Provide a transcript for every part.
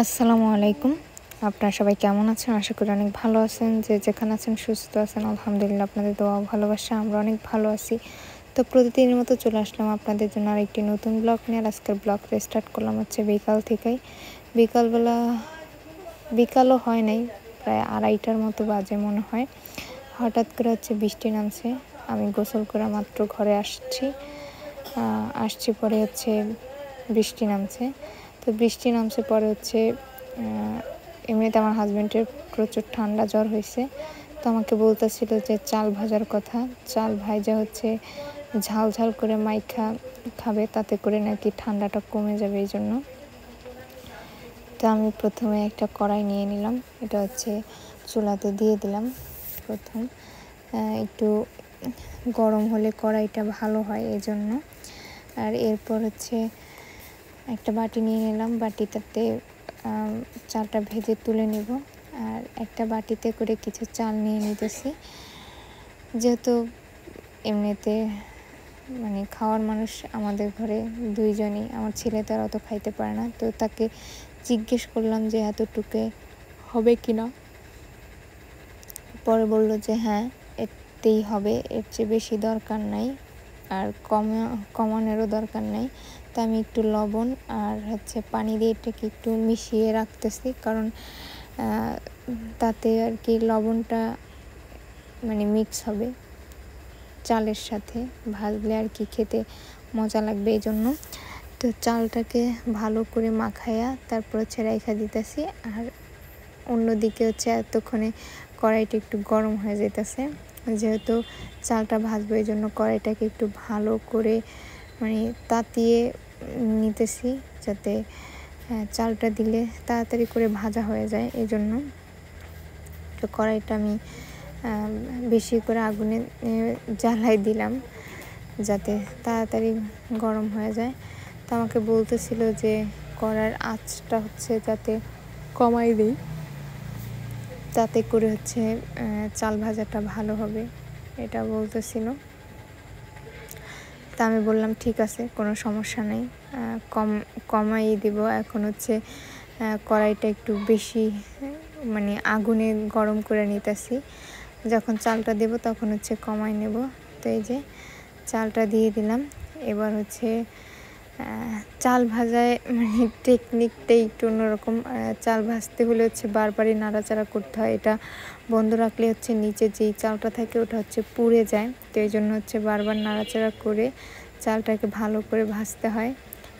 আসসালামু আলাইকুম। আপনারা সবাই কেমন আছেন? আশা করি অনেক ভালো আছেন। যে যেখানে আছেন সুস্থ আছেন, আলহামদুলিল্লাহ। আপনাদের দোয়া ভালোবাসা আমরা অনেক ভালো আছি। তো প্রতিদিনের মতো চলে আসলাম আপনাদের জন্য আরেকটি নতুন ব্লগ নিয়ে। আজকের ব্লগটা স্টার্ট করলাম হচ্ছে বিকাল থেকেই। বিকালও হয় নাই, প্রায় 2:30টার মতো বাজে মনে হয়। হঠাৎ করে হচ্ছে বৃষ্টি নামছে। আমি গোসল করে মাত্র ঘরে আসছি পরে হচ্ছে বৃষ্টি নামছে। তো বৃষ্টি নামছে পরে হচ্ছে এমনিতে আমার হাজব্যান্ডের প্রচুর ঠান্ডা জ্বর হয়েছে। তো আমাকে বলতেছিল যে চাল ভাজার কথা, চাল ভাজা হচ্ছে ঝাল ঝাল করে মাইখা খাবে, তাতে করে নাকি ঠান্ডাটা কমে যাবে। এই জন্য তো আমি প্রথমে একটা কড়াই নিয়ে নিলাম, এটা হচ্ছে চুলাতে দিয়ে দিলাম। প্রথম একটু গরম হলে কড়াইটা ভালো হয় এই জন্য। আর এরপর হচ্ছে একটা বাটি নিয়ে নিলাম, বাটিটাতে চালটা ভেজে তুলে নেব। আর একটা বাটিতে করে কিছু চাল নিয়ে নিতেছি, যেহেতু এমনিতে মানে খাওয়ার মানুষ আমাদের ঘরে দুইজনই। আমার ছেলে তো আর অত খাইতে পারে না, তো তাকে জিজ্ঞেস করলাম যে এতটুকু হবে কিনা। পরে বললো যে হ্যাঁ, এতেই হবে, এর চেয়ে বেশি দরকার নাই, আর কমানোরও দরকার নাই। তো আমি একটু লবণ আর হচ্ছে পানি দিয়ে এটাকে একটু মিশিয়ে রাখতেছি, কারণ তাতে আর কি লবণটা মানে মিক্স হবে চালের সাথে, ভাজলে আর কি খেতে মজা লাগবে এই জন্য। তো চালটাকে ভালো করে মাখাইয়া তারপর হচ্ছে রাইখা দিতেছি। আর অন্যদিকে হচ্ছে এতক্ষণে কড়াইটা একটু গরম হয়ে যেতেছে, যেহেতু চালটা ভাজবো এই জন্য কড়াইটাকে একটু ভালো করে মানে তাতিয়ে নিতেছি, যাতে চালটা দিলে তাড়াতাড়ি করে ভাজা হয়ে যায় এই জন্য। তো কড়াইটা আমি বেশি করে আগুনে জ্বালাই দিলাম, যাতে তাড়াতাড়ি গরম হয়ে যায়। তো আমাকে বলতেছিল যে কড়ার আঁচটা হচ্ছে যাতে কমাই দিই, তাতে করে হচ্ছে চাল ভাজাটা ভালো হবে, এটা বলতেছিল। তা আমি বললাম ঠিক আছে, কোনো সমস্যা নেই, কমাই দিব। এখন হচ্ছে কড়াইটা একটু বেশি মানে আগুনে গরম করে নিতেছি, যখন চালটা দেব তখন হচ্ছে কমাই নেব। তো এই যে চালটা দিয়ে দিলাম। এবার হচ্ছে চাল ভাজায় মানে টেকনিকটাই একটু অন্যরকম। চাল ভাজতে হলে হচ্ছে বারবারই নাড়াচাড়া করতে হয়, এটা বন্ধ রাখলে হচ্ছে নিচে যেই চালটা থাকে ওটা হচ্ছে পুড়ে যায়। তো এই জন্য হচ্ছে বারবার নাড়াচাড়া করে চালটাকে ভালো করে ভাজতে হয়।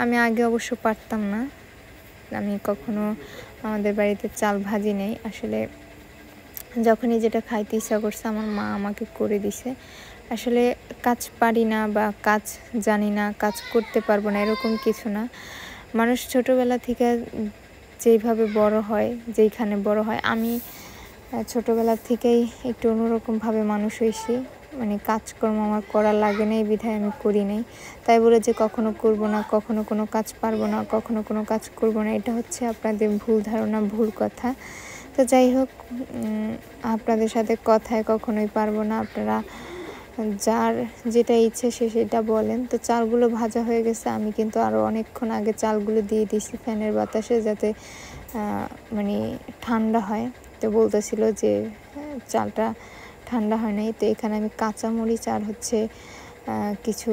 আমি আগে অবশ্য পারতাম না, আমি কখনো আমাদের বাড়িতে চাল ভাজি নেই। আসলে যখনই যেটা খাইতে ইচ্ছা করছে আমার মা আমাকে করে দিছে। আসলে কাজ পারি না বা কাজ জানি না, কাজ করতে পারবো না এরকম কিছু না। মানুষ ছোটোবেলা থেকে যেইভাবে বড় হয়, যেইখানে বড় হয়, আমি ছোটোবেলা থেকেই একটু অন্যরকমভাবে মানুষ হয়েছি। মানে কাজকর্ম আমার করা লাগে না, এই বিধায় আমি করি নাই। তাই বলে যে কখনো করব না, কখনো কোনো কাজ পারবো না, কখনো কোনো কাজ করব না, এটা হচ্ছে আপনাদের ভুল ধারণা, ভুল কথা। তো যাই হোক, আপনাদের সাথে কথায় কখনোই পারবো না। আপনারা যার যেটা ইচ্ছে সে সেটা বলেন। তো চালগুলো ভাজা হয়ে গেছে, আমি কিন্তু আরও অনেকক্ষণ আগে চালগুলো দিয়ে দিয়েছি ফ্যানের বাতাসে, যাতে মানে ঠান্ডা হয়। তো বলতেছিল যে চালটা ঠান্ডা হয় নাই। তো এখানে আমি কাঁচামরিচ আর হচ্ছে কিছু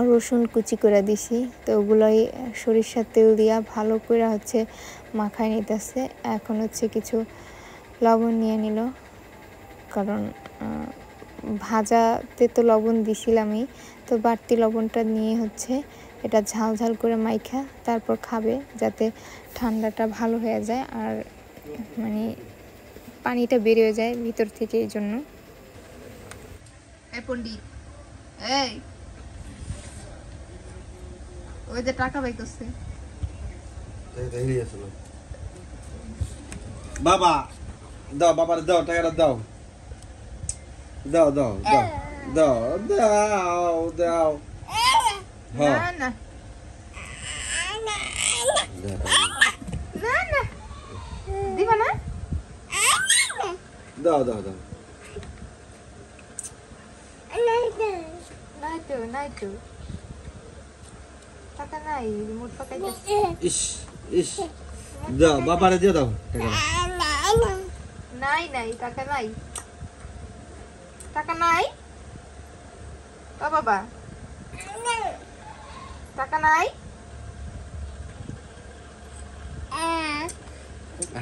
রসুন কুচি করে দিছি। তো ওগুলোই সরিষার তেল দিয়া ভালো করে হচ্ছে মাখায় নিতেছে। এখন হচ্ছে কিছু লবণ নিয়ে নিল, কারণ ভাজাতে তো লবণ দিছিলামই। তো বাড়তি লবণটা নিয়ে হচ্ছে এটা ঝাল ঝাল করে মাইখা তারপর খাবে, যাতে ঠান্ডাটা ভালো হয়ে যায় আর মানে পানিটা বেরিয়ে যায় ভিতর থেকে। এই জন্য পণ্ডিত এই ওই যে টাকা পাইতেছে বাবা, দাও বাবার, দাও টাকাটা, দাও দাও দাও দাও দাও দাও দাও। না না না না দিবা না, দাও দাও দাও। নাই তো টাকা নাই, রিমোট পাকাইতেছে। ইস ইস, দাও বাবারে দিয়ে দাও টাকাটা। নাই নাই টাকা নাই, টাকা নাই ও বাবা, টাকা নাই।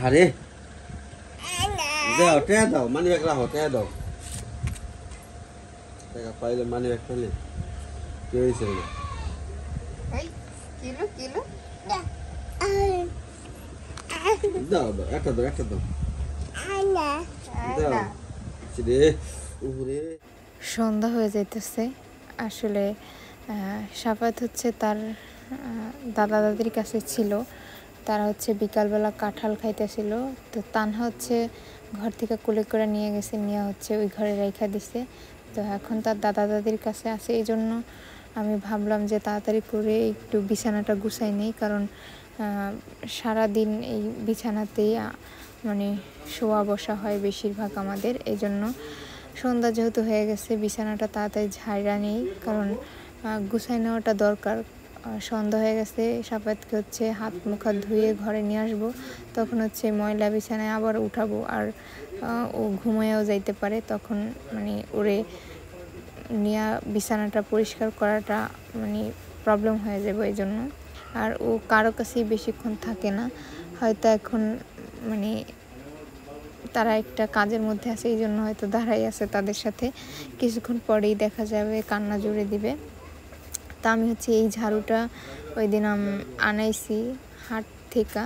আরে দাও টাকা দাও, মানি ব্যাগ রাখো, টাকা দাও। টাকা পাইলে মানি ব্যাগ পেলে কি হয়েছে? এই কিলো কিলো দাও দাও, একটা দাও, একটা দাও, দাও। রে উপরে সন্ধ্যা হয়ে যাইতেছে। আসলে সাফাত হচ্ছে তার দাদা দাদির কাছে ছিল, তারা হচ্ছে বিকালবেলা কাঁঠাল খাইতেছিল। তো তানহা হচ্ছে ঘর থেকে কোলে করে নিয়ে গেছে, নিয়ে হচ্ছে ওই ঘরে রেখা দিছে। তো এখন তার দাদা দাদির কাছে আছে, এই জন্য আমি ভাবলাম যে তাড়াতাড়ি করে একটু বিছানাটা গুছাই নেই, কারণ সারাদিন এই বিছানাতেই মানে শোয়া বসা হয় বেশিরভাগ আমাদের। এই জন্য সন্ধ্যা যেহেতু হয়ে গেছে বিছানাটা তাড়াতাড়ি ঝাড়া নেই, কারণ গুছাই নেওয়াটা দরকার। সন্ধ্যা হয়ে গেছে, সাফাতকে হচ্ছে হাত মুখ হাত ধুয়ে ঘরে নিয়ে আসবো, তখন হচ্ছে ময়লা বিছানায় আবার উঠাবো, আর ও ঘুমিয়েও যাইতে পারে, তখন মানে ওরে নিয়ে বিছানাটা পরিষ্কার করাটা মানে প্রবলেম হয়ে যাবে এই জন্য। আর ও কারো কাছেই বেশিক্ষণ থাকে না, হয়তো এখন মানে তারা একটা কাজের মধ্যে আছে, এই জন্য হয়তো দাঁড়াই আছে তাদের সাথে, কিছুক্ষণ পরেই দেখা যাবে কান্না জুড়ে দিবে। তা আমি হচ্ছে এই ঝাড়ুটা ওই দিন আনাইছি হাট থেকে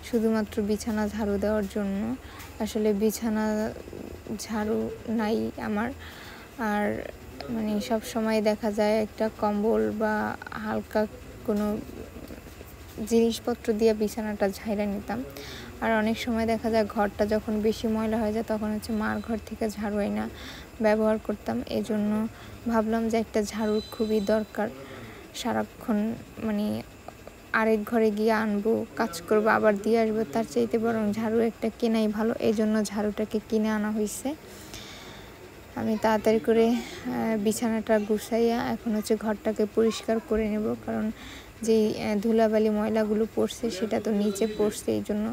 শুধুমাত্র বিছানা ঝাড়ু দেওয়ার জন্য। আসলে বিছানা ঝাড়ু নাই আমার, আর মানে সব সময় দেখা যায় একটা কম্বল বা হালকা কোনো জিনিসপত্র দিয়ে বিছানাটা ঝাড়া নিতাম। আর অনেক সময় দেখা যায় ঘরটা যখন বেশি ময়লা হয়ে যায় তখন হচ্ছে মার ঘর থেকে ঝাড়ু আইনা ব্যবহার করতাম। এই জন্য ভাবলাম যে একটা ঝাড়ুর খুবই দরকার, সারাক্ষণ মানে আরেক ঘরে গিয়ে আনবো, কাজ করবো, আবার দিয়ে আসবো, তার চাইতে বরং ঝাড়ু একটা কেনাই ভালো। এই জন্য ঝাড়ুটাকে কিনে আনা হয়েছে। আমি তাড়াতাড়ি করে বিছানাটা গুছাইয়া এখন হচ্ছে ঘরটাকে পরিষ্কার করে নেব, কারণ যেই ধুলাবালি ময়লাগুলো পড়ছে সেটা তো নিচে পড়ছে, এই জন্য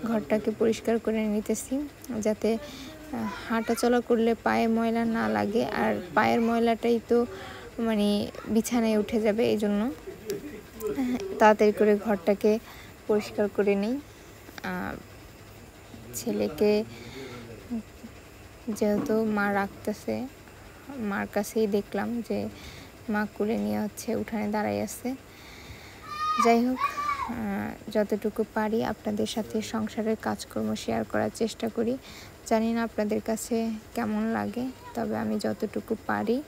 ঘরটাকে পরিষ্কার করে নিতেছি, যাতে হাঁটা চলা করলে পায়ে ময়লা না লাগে, আর পায়ের ময়লাটাই তো মানে বিছানায় উঠে যাবে। এই জন্য তাড়াতাড়ি করে ঘরটাকে পরিষ্কার করে নিই। ছেলেকে যেহেতু মা রাখতেছে, মার কাছেই দেখলাম যে মা কোলে নিয়ে হচ্ছে উঠানে দাঁড়াই আছে। যাই হোক, যতটুকু পারি আপনাদের সাথে সংসারের কাজকর্ম শেয়ার করার চেষ্টা করি। জানি না আপনাদের কাছে কেমন লাগে, তবে আমি যতটুকু পারি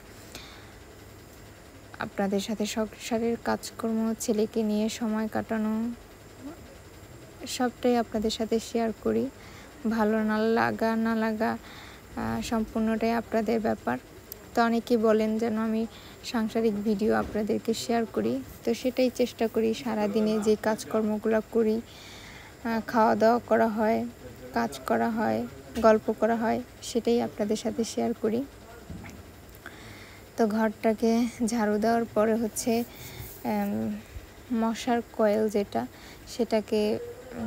আপনাদের সাথে সংসারের কাজকর্ম, ছেলেকে নিয়ে সময় কাটানো, সবটাই আপনাদের সাথে শেয়ার করি। ভালো না লাগা সম্পূর্ণটাই আপনাদের ব্যাপার। তো অনেকেই বলেন যেন আমি সাংসারিক ভিডিও আপনাদেরকে শেয়ার করি, তো সেটাই চেষ্টা করি। সারাদিনে যে কাজকর্মগুলো করি, খাওয়া দাওয়া করা হয়, কাজ করা হয়, গল্প করা হয়, সেটাই আপনাদের সাথে শেয়ার করি। তো ঘরটাকে ঝাড়ু দেওয়ার পরে হচ্ছে মশার কয়েল যেটা, সেটাকে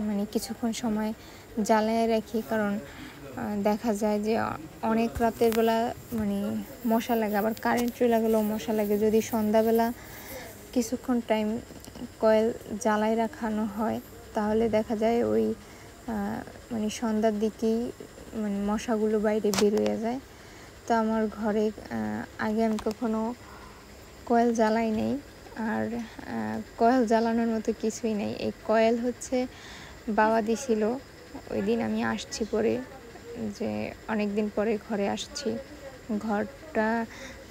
মানে কিছুক্ষণ সময় জ্বালায় রাখি, কারণ দেখা যায় যে অনেক রাতের বেলা মানে মশা লাগে, আবার কারেন্ট চলে গেলেও মশা লাগে। যদি সন্ধ্যাবেলা কিছুক্ষণ টাইম কয়েল জ্বালায় রাখানো হয় তাহলে দেখা যায় ওই মানে সন্ধ্যার দিকেই মানে মশাগুলো বাইরে বেরিয়ে যায়। তো আমার ঘরে আগে আমি কখনো কয়েল জ্বালাই নেই, আর কয়েল জ্বালানোর মতো কিছুই নেই। এই কয়েল হচ্ছে বাবা দিছিল ওই দিন আমি আসছি পরে, যে অনেক দিন পরে ঘরে আসছি, ঘরটা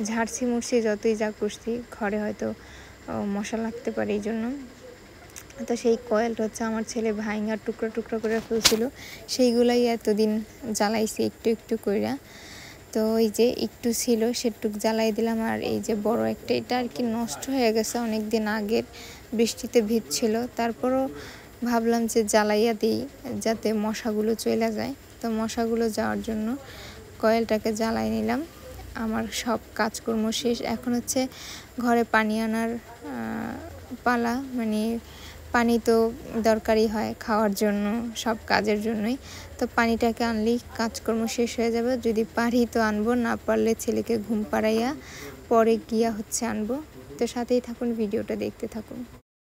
ঝাড়ছি মুড়ছি যতই যা করছি, ঘরে হয়তো মশা লাগতে পারে, এই জন্য। তো সেই কয়েলটা হচ্ছে আমার ছেলে ভাঙা টুকরা টুকরা করে ফেলছিল, সেইগুলাই এতদিন জ্বালাইছি একটু একটু কইরা। তো ওই যে একটু ছিল সেটুক জ্বালাই দিলাম, আর এই যে বড় একটা, এটা আর কি নষ্ট হয়ে গেছে অনেক দিন আগের, বৃষ্টিতে ভিজছিল, তারপরও ভাবলাম যে জ্বালাইয়া দিই যাতে মশাগুলো চলে যায়। তো মশাগুলো যাওয়ার জন্য কয়েলটাকে জ্বালাই নিলাম। আমার সব কাজকর্ম শেষ, এখন হচ্ছে ঘরে পানি আনার পালা, মানে পানি তো দরকারই হয় খাওয়ার জন্য, সব কাজের জন্যই। তো পানিটাকে আনলেই কাজকর্ম শেষ হয়ে যাবে। যদি পারি তো আনবো, না পারলে ছেলেকে ঘুম পাড়াইয়া পরে গিয়া হচ্ছে আনবো। তো সাথেই থাকুন, ভিডিওটা দেখতে থাকুন।